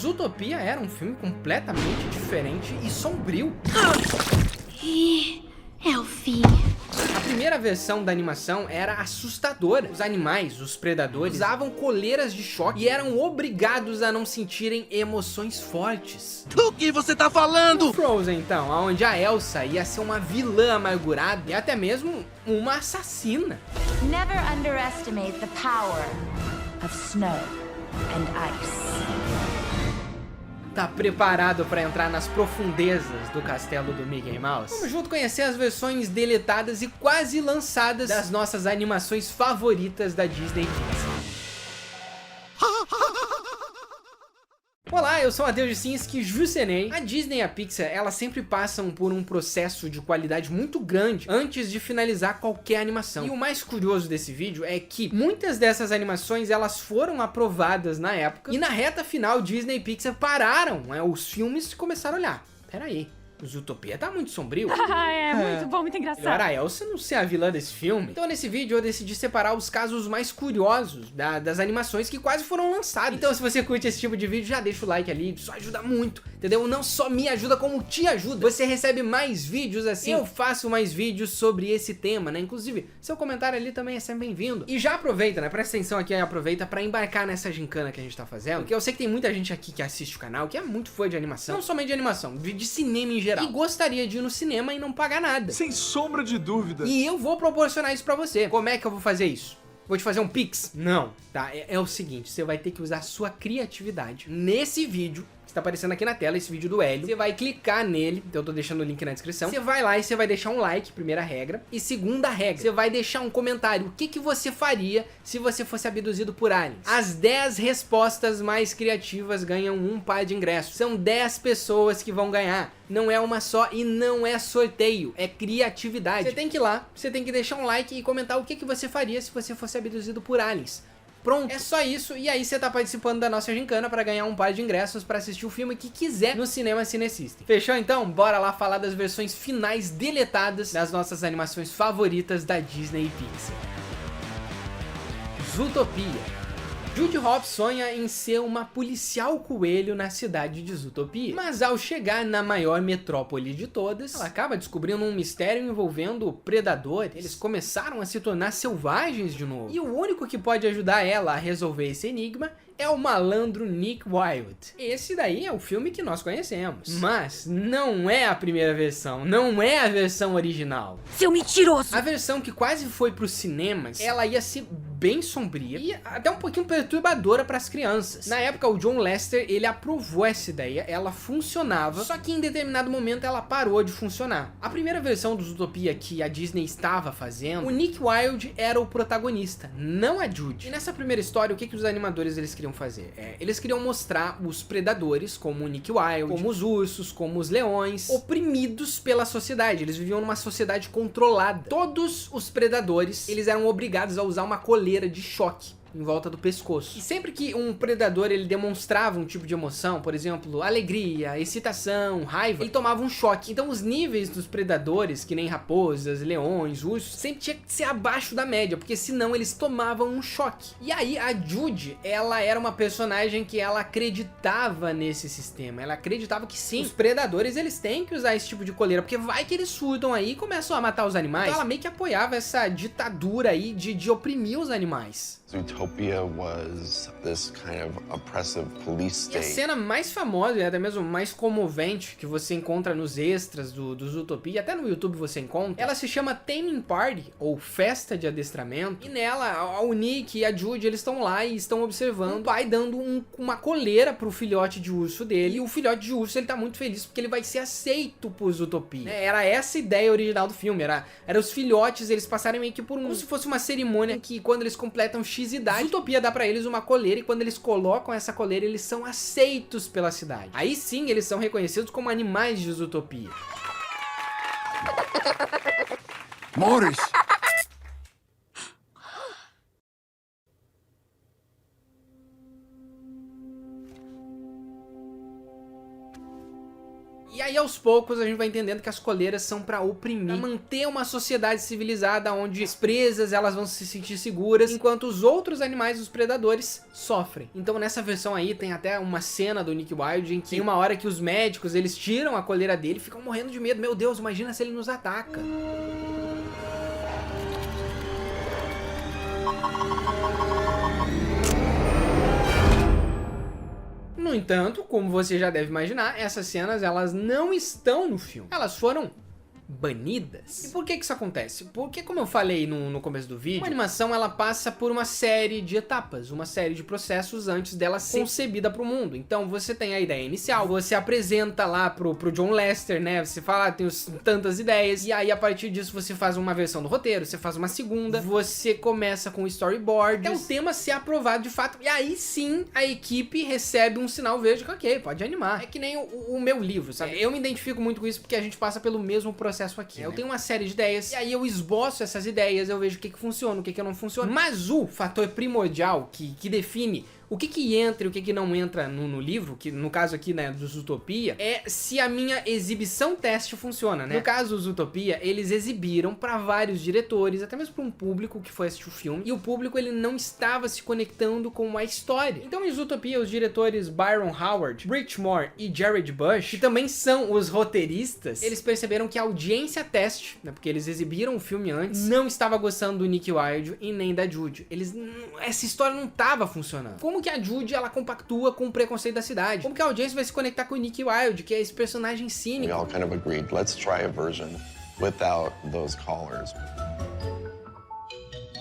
Zootopia era um filme completamente diferente e sombrio. E é o fim. A primeira versão da animação era assustadora. Os animais, os predadores, usavam coleiras de choque e eram obrigados a não sentirem emoções fortes. Do que você tá falando? Frozen, então, onde a Elsa ia ser uma vilã amargurada e até mesmo uma assassina. Never underestimate the power of snow and ice. Tá preparado para entrar nas profundezas do castelo do Mickey Mouse? Vamos junto conhecer as versões deletadas e quase lançadas das nossas animações favoritas da Disney Pixar. Olá, eu sou o Matheus Jasinski, Jusenei. A Disney e a Pixar, elas sempre passam por um processo de qualidade muito grande antes de finalizar qualquer animação. E o mais curioso desse vídeo é que muitas dessas animações, elas foram aprovadas na época, e na reta final, Disney e Pixar pararam, os filmes, e começaram a olhar. Pera aí, o Zootopia tá muito sombrio. Muito bom, muito engraçado. Melhor a Elsa não ser a vilã desse filme. Então nesse vídeo eu decidi separar os casos mais curiosos das animações que quase foram lançadas. Então se você curte esse tipo de vídeo, já deixa o like ali, isso ajuda muito, entendeu? Não só me ajuda, como te ajuda. Você recebe mais vídeos assim, eu faço mais vídeos sobre esse tema, né? Inclusive, seu comentário ali também é sempre bem-vindo. E já aproveita, né? Presta atenção aqui, aproveita pra embarcar nessa gincana que a gente tá fazendo, porque eu sei que tem muita gente aqui que assiste o canal, que é muito fã de animação, não somente de animação, de cinema em geral. E gostaria de ir no cinema e não pagar nada. Sem sombra de dúvida. E eu vou proporcionar isso pra você. Como é que eu vou fazer isso? Vou te fazer um Pix? Não, tá? É o seguinte, você vai ter que usar a sua criatividade nesse vídeo que tá aparecendo aqui na tela, esse vídeo do Hélio. Você vai clicar nele, eu tô deixando o link na descrição. Você vai lá e você vai deixar um like, primeira regra. E segunda regra, você vai deixar um comentário. O que você faria se você fosse abduzido por aliens? As 10 respostas mais criativas ganham um par de ingressos. São 10 pessoas que vão ganhar. Não é uma só e não é sorteio, é criatividade. Você tem que ir lá, você tem que deixar um like e comentar o que você faria se você fosse abduzido por aliens. Pronto, é só isso, e aí você tá participando da nossa gincana pra ganhar um par de ingressos pra assistir o filme que quiser no Cinema Cine System. Fechou então? Bora lá falar das versões finais deletadas das nossas animações favoritas da Disney e Pixar. Zootopia. Judy Hopps sonha em ser uma policial coelho na cidade de Zootopia, mas ao chegar na maior metrópole de todas, ela acaba descobrindo um mistério envolvendo predadores. Eles começaram a se tornar selvagens de novo, e o único que pode ajudar ela a resolver esse enigma é o malandro Nick Wilde. Esse daí é o filme que nós conhecemos, mas não é a primeira versão, não é a versão original. Seu mentiroso! A versão que quase foi pros cinemas, ela ia ser bem sombria e até um pouquinho perturbadora para as crianças. Na época, o John Lasseter, ele aprovou essa ideia, ela funcionava, só que em determinado momento ela parou de funcionar. A primeira versão do Zootopia que a Disney estava fazendo, o Nick Wilde era o protagonista, não a Judy. E nessa primeira história, o que os animadores eles queriam fazer? Eles queriam mostrar os predadores, como o Nick Wilde, como os ursos, como os leões, oprimidos pela sociedade. Eles viviam numa sociedade controlada. Todos os predadores, eles eram obrigados a usar uma coleira de choque em volta do pescoço. E sempre que um predador ele demonstrava um tipo de emoção, por exemplo, alegria, excitação, raiva, ele tomava um choque. Então os níveis dos predadores, que nem raposas, leões, ursos, sempre tinha que ser abaixo da média, porque senão eles tomavam um choque. E aí a Judy, ela era uma personagem que ela acreditava nesse sistema. Ela acreditava que sim, os predadores eles têm que usar esse tipo de coleira, porque vai que eles surtam aí e começam a matar os animais. Então ela meio que apoiava essa ditadura aí de oprimir os animais. Zootopia was this kind of oppressive police E a state. cena mais famosa e até mesmo mais comovente que você encontra nos extras do Zootopia, até no YouTube você encontra, ela se chama Taming Party, ou Festa de Adestramento, e nela o Nick e a Judy eles estão lá e estão observando o pai dando uma coleira pro filhote de urso dele, e o filhote de urso ele tá muito feliz porque ele vai ser aceito por Zootopia. Era essa a ideia original do filme, era os filhotes eles passarem meio que por como se fosse uma cerimônia que quando eles completam X idade, Zootopia dá pra eles uma coleira e quando eles colocam essa coleira eles são aceitos pela cidade. Aí sim eles são reconhecidos como animais de Zootopia. Morris! E E aí aos poucos a gente vai entendendo que as coleiras são pra oprimir, pra manter uma sociedade civilizada onde as presas elas vão se sentir seguras, enquanto os outros animais, os predadores, sofrem. Então nessa versão aí tem até uma cena do Nick Wilde em que tem uma hora que os médicos eles tiram a coleira dele e ficam morrendo de medo. Meu Deus, imagina se ele nos ataca. No entanto, como você já deve imaginar, essas cenas elas não estão no filme. Elas foram banidas. E por que isso acontece? Porque, como eu falei no começo do vídeo, uma animação ela passa por uma série de etapas, uma série de processos antes dela ser concebida pro mundo. Então você tem a ideia inicial, você apresenta lá pro John Lester, né? Você fala, tem tantas ideias, e aí a partir disso você faz uma versão do roteiro, você faz uma segunda, você começa com o storyboard, até o tema ser aprovado de fato, e aí sim a equipe recebe um sinal verde que ok, pode animar. É que nem o meu livro, sabe? Eu me identifico muito com isso porque a gente passa pelo mesmo processo aqui. Eu tenho uma série de ideias, e aí eu esboço essas ideias, eu vejo o que funciona, o que não funciona. Mas o fator primordial que define o que entra e o que não entra no livro, que no caso aqui, né, do Zootopia, é se a minha exibição teste funciona, né? No caso do Zootopia, eles exibiram pra vários diretores, até mesmo pra um público que foi assistir o filme, e o público ele não estava se conectando com a história. Então em Zootopia, os diretores Byron Howard, Rich Moore e Jared Bush, que também são os roteiristas, eles perceberam que a audiência teste, né, porque eles exibiram o filme antes, não estava gostando do Nick Wilde e nem da Judy. Essa história não estava funcionando. Como que a Judy ela compactua com o preconceito da cidade? Como que a audiência vai se conectar com o Nick Wilde, que é esse personagem cínico? We all kind of agreed, let's try a version without those collars.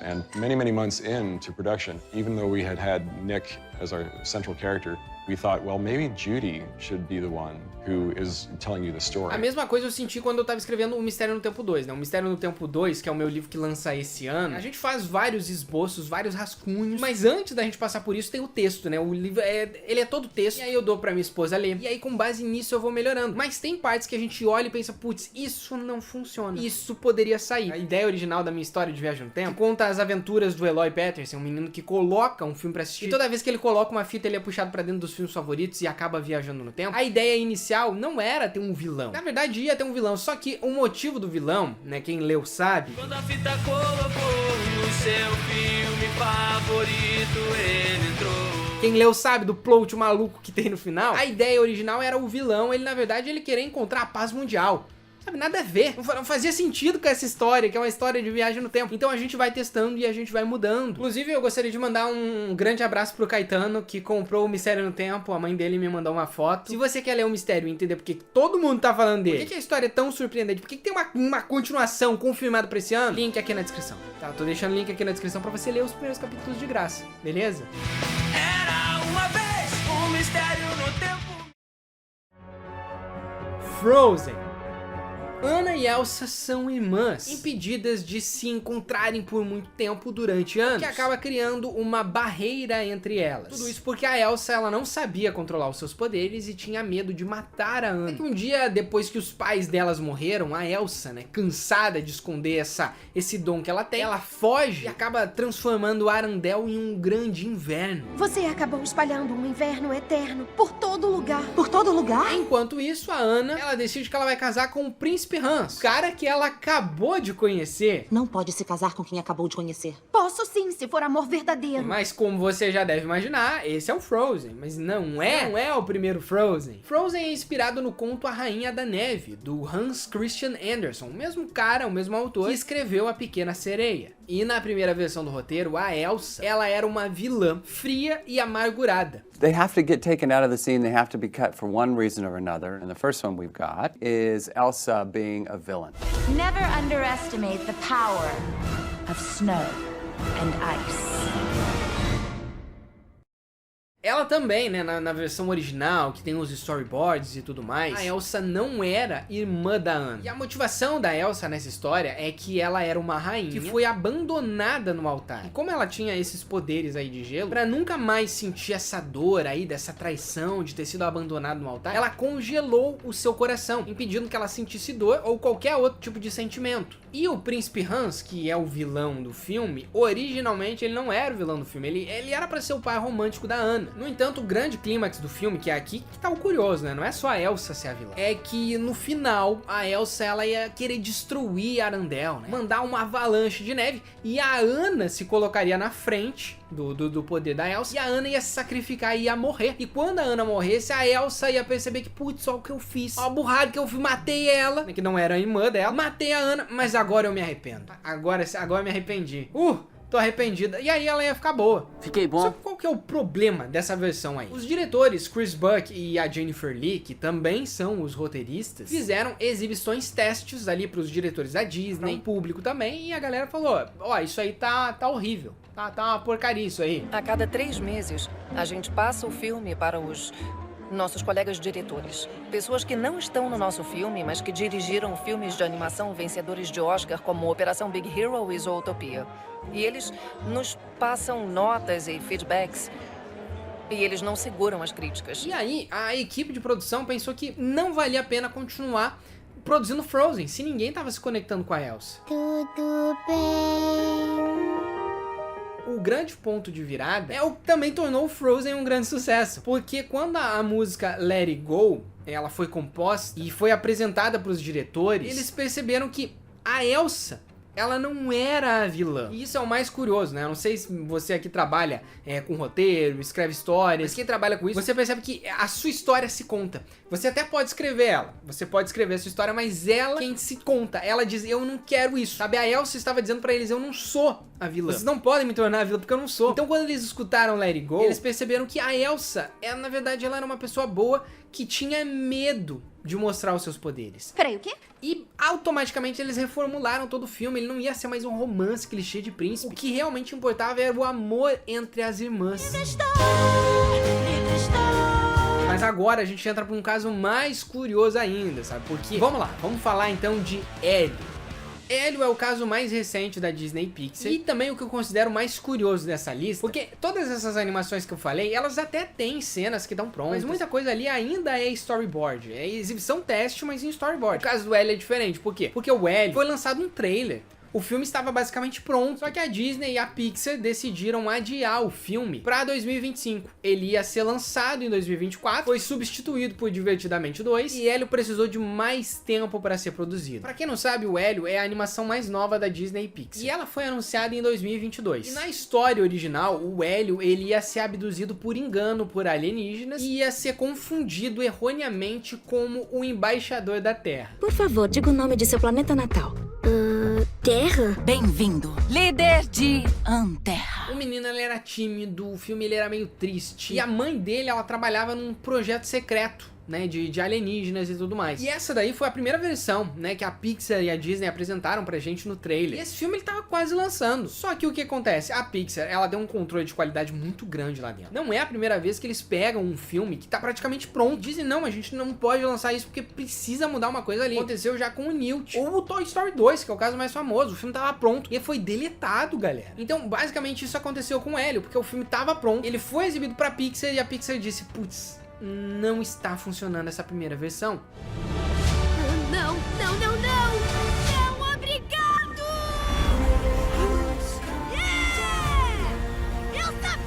And many months into production, even though we had Nick as our central character, we thought, well, maybe Judy should be the one who is telling you the story. A mesma coisa eu senti quando eu tava escrevendo O Mistério no Tempo 2, né? O Mistério no Tempo 2, que é o meu livro que lança esse ano, a gente faz vários esboços, vários rascunhos, mas antes da gente passar por isso tem o texto, né? O livro, ele é todo texto, e aí eu dou pra minha esposa ler, e aí com base nisso eu vou melhorando. Mas tem partes que a gente olha e pensa, putz, isso não funciona, isso poderia sair. A ideia original da minha história de Viagem no Tempo, que conta as aventuras do Eloy Patterson, um menino que coloca um filme pra assistir, e toda vez que ele coloca uma fita, ele é puxado pra dentro dos filmes favoritos e acaba viajando no tempo. A ideia inicial não era ter um vilão. Na verdade, ia ter um vilão, só que o motivo do vilão, né, quem leu sabe. Quando a fita colocou no seu filme favorito, ele entrou. Quem leu sabe do plot maluco que tem no final. A ideia original era o vilão, ele na verdade ele querer encontrar a paz mundial. Sabe, nada a ver. Não fazia sentido com essa história, que é uma história de viagem no tempo. Então a gente vai testando e a gente vai mudando. Inclusive, eu gostaria de mandar um grande abraço pro Caetano, que comprou o Mistério no Tempo. A mãe dele me mandou uma foto. Se você quer ler o Mistério e entender porque todo mundo tá falando dele, por que a história é tão surpreendente, por que tem uma continuação confirmada pra esse ano, link aqui na descrição. Tá, eu tô deixando o link aqui na descrição pra você ler os primeiros capítulos de graça, beleza? Era uma vez um mistério no tempo. Frozen. Anna e Elsa são irmãs, impedidas de se encontrarem por muito tempo durante anos, que acaba criando uma barreira entre elas. Tudo isso porque a Elsa ela não sabia controlar os seus poderes e tinha medo de matar a Anna. É que um dia depois que os pais delas morreram, a Elsa, né, cansada de esconder esse dom que ela tem, ela foge e acaba transformando Arendelle em um grande inverno. Você acabou espalhando um inverno eterno por todo lugar. Por todo lugar? Enquanto isso, a Anna, ela decide que ela vai casar com o príncipe Hans, cara que ela acabou de conhecer. Não pode se casar com quem acabou de conhecer. Posso sim, se for amor verdadeiro. Mas como você já deve imaginar, esse é o Frozen. Mas não é o primeiro Frozen. Frozen é inspirado no conto A Rainha da Neve, do Hans Christian Andersen, o mesmo cara, o mesmo autor, que escreveu A Pequena Sereia. E na primeira versão do roteiro, a Elsa, ela era uma vilã fria e amargurada. They have to get taken out of the scene, they have to be cut for one reason or another. And the first one we've got is Elsa being a villain. Never underestimate the power of snow and ice. Ela também, né, na versão original, que tem os storyboards e tudo mais, a Elsa não era irmã da Anna. E a motivação da Elsa nessa história é que ela era uma rainha que foi abandonada no altar. E como ela tinha esses poderes aí de gelo, pra nunca mais sentir essa dor aí, dessa traição de ter sido abandonada no altar, ela congelou o seu coração, impedindo que ela sentisse dor ou qualquer outro tipo de sentimento. E o príncipe Hans, que é o vilão do filme, originalmente ele não era o vilão do filme, ele era pra ser o par romântico da Anna. No entanto, o grande clímax do filme, que é aqui que tá o curioso, né? Não é só a Elsa ser a vilã. É que no final, a Elsa, ela ia querer destruir Arendelle, né? Mandar uma avalanche de neve, e a Anna se colocaria na frente do poder da Elsa, e a Anna ia se sacrificar e ia morrer. E quando a Anna morresse, a Elsa ia perceber que, putz, olha o que eu fiz, ó a burrada que eu fiz, matei ela, que não era a irmã dela, matei a Anna, mas agora eu me arrependo. Agora eu me arrependi. Tô arrependida. E aí ela ia ficar boa. Fiquei bom. Só que qual que é o problema dessa versão aí? Os diretores Chris Buck e a Jennifer Lee, que também são os roteiristas, fizeram exibições testes ali pros diretores da Disney, público também, e a galera falou, ó, isso aí tá horrível. Tá uma porcaria isso aí. A cada 3 meses, a gente passa o filme para os nossos colegas diretores. Pessoas que não estão no nosso filme, mas que dirigiram filmes de animação vencedores de Oscar como Operação Big Hero e Zootopia. E eles nos passam notas e feedbacks. E eles não seguram as críticas. E aí, a equipe de produção pensou que não valia a pena continuar produzindo Frozen, se ninguém tava se conectando com a Elsa. Tudo bem. O grande ponto de virada é o que também tornou o Frozen um grande sucesso. Porque quando a música Let It Go, ela foi composta e foi apresentada para os diretores, eles perceberam que a Elsa, ela não era a vilã. E isso é o mais curioso, né? Eu não sei se você aqui trabalha com roteiro, escreve histórias, mas quem trabalha com isso, você percebe que a sua história se conta. Você até pode escrever ela, você pode escrever a sua história, mas ela quem se conta. Ela diz, eu não quero isso. Sabe, a Elsa estava dizendo pra eles, eu não sou a vilã. Vocês não podem me tornar a vilã porque eu não sou. Então quando eles escutaram Let It Go, eles perceberam que a Elsa, na verdade, ela era uma pessoa boa que tinha medo de mostrar os seus poderes. Peraí, o quê? E automaticamente eles reformularam todo o filme. Ele não ia ser mais um romance clichê de príncipe. O que realmente importava era o amor entre as irmãs. Mas agora a gente entra para um caso mais curioso ainda, sabe? Porque, vamos lá, vamos falar então de Hélio. Hélio é o caso mais recente da Disney Pixar e também o que eu considero mais curioso dessa lista, porque todas essas animações que eu falei, elas até têm cenas que estão prontas, mas muita coisa ali ainda é storyboard, é exibição teste, mas em storyboard. O caso do Hélio é diferente, por quê? Porque o Hélio foi lançado um trailer. O filme estava basicamente pronto, só que a Disney e a Pixar decidiram adiar o filme para 2025. Ele ia ser lançado em 2024, foi substituído por Divertidamente 2 e Hélio precisou de mais tempo para ser produzido. Para quem não sabe, o Hélio é a animação mais nova da Disney e Pixar e ela foi anunciada em 2022. E na história original, o Hélio ele ia ser abduzido por engano por alienígenas e ia ser confundido erroneamente como o embaixador da Terra. Por favor, diga o nome de seu planeta natal. Terra? Bem-vindo, líder de Anterra. O menino ele era tímido, o filme ele era meio triste. E a mãe dele, ela trabalhava num projeto secreto, né, de alienígenas e tudo mais. E essa daí foi a primeira versão, né, que a Pixar e a Disney apresentaram pra gente no trailer. E esse filme ele tava quase lançando. Só que o que acontece? A Pixar, ela deu um controle de qualidade muito grande lá dentro. Não é a primeira vez que eles pegam um filme que tá praticamente pronto. Dizem, não, a gente não pode lançar isso porque precisa mudar uma coisa ali. Aconteceu já com o Newt. Ou o Toy Story 2, que é o caso mais famoso. O filme tava pronto e foi deletado, galera. Então, basicamente, isso aconteceu com o Hélio, porque o filme tava pronto. Ele foi exibido pra Pixar e a Pixar disse, putz, não está funcionando essa primeira versão. Não, não, não, não! Não, obrigado! Yeah! Eu sabia!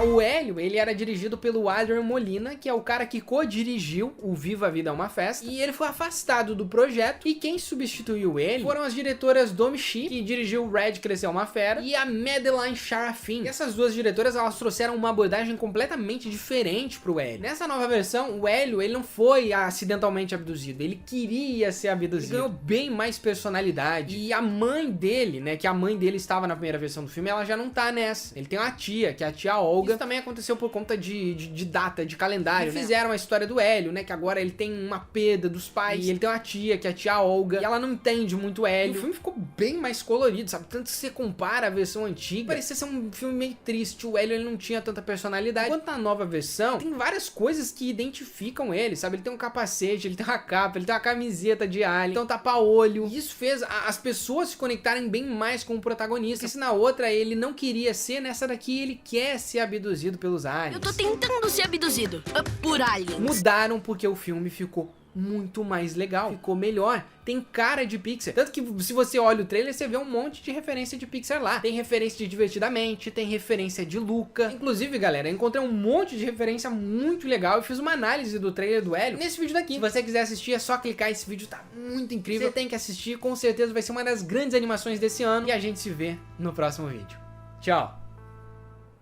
O Hélio, ele era dirigido pelo Adrian Molina, que é o cara que co-dirigiu o Viva a Vida é uma Festa, e ele foi afastado do projeto, e quem substituiu ele foram as diretoras Domi Shi, que dirigiu Red Cresceu uma Fera, e a Madeline Sharafin. E essas duas diretoras, elas trouxeram uma abordagem completamente diferente pro Hélio. Nessa nova versão, o Hélio, ele não foi acidentalmente abduzido, ele queria ser abduzido. Ele ganhou bem mais personalidade, e a mãe dele, né, que a mãe dele estava na primeira versão do filme, ela já não tá nessa. Ele tem uma tia, que é a tia Olga. Isso também aconteceu por conta de data, de calendário, né? Fizeram a história do Hélio, né? Que agora ele tem uma perda dos pais. E ele tem uma tia, que é a tia Olga. E ela não entende muito o Hélio. E o filme ficou bem mais colorido, sabe? Tanto que você compara a versão antiga, parecia ser um filme meio triste. O Hélio, ele não tinha tanta personalidade. Enquanto na nova versão, tem várias coisas que identificam ele, sabe? Ele tem um capacete, ele tem uma capa, ele tem uma camiseta de alien, então tapa-olho. E isso fez as pessoas se conectarem bem mais com o protagonista. Porque se na outra ele não queria ser, nessa daqui ele quer ser abduzido pelos aliens. Eu tô tentando ser abduzido por aliens. Mudaram porque o filme ficou muito mais legal, ficou melhor, tem cara de Pixar. Tanto que se você olha o trailer, você vê um monte de referência de Pixar lá. Tem referência de Divertidamente, tem referência de Luca. Inclusive, galera, eu encontrei um monte de referência muito legal. Eu fiz uma análise do trailer do Hélio nesse vídeo daqui. Se você quiser assistir, é só clicar, esse vídeo tá muito incrível. Você tem que assistir, com certeza vai ser uma das grandes animações desse ano. E a gente se vê no próximo vídeo. Tchau!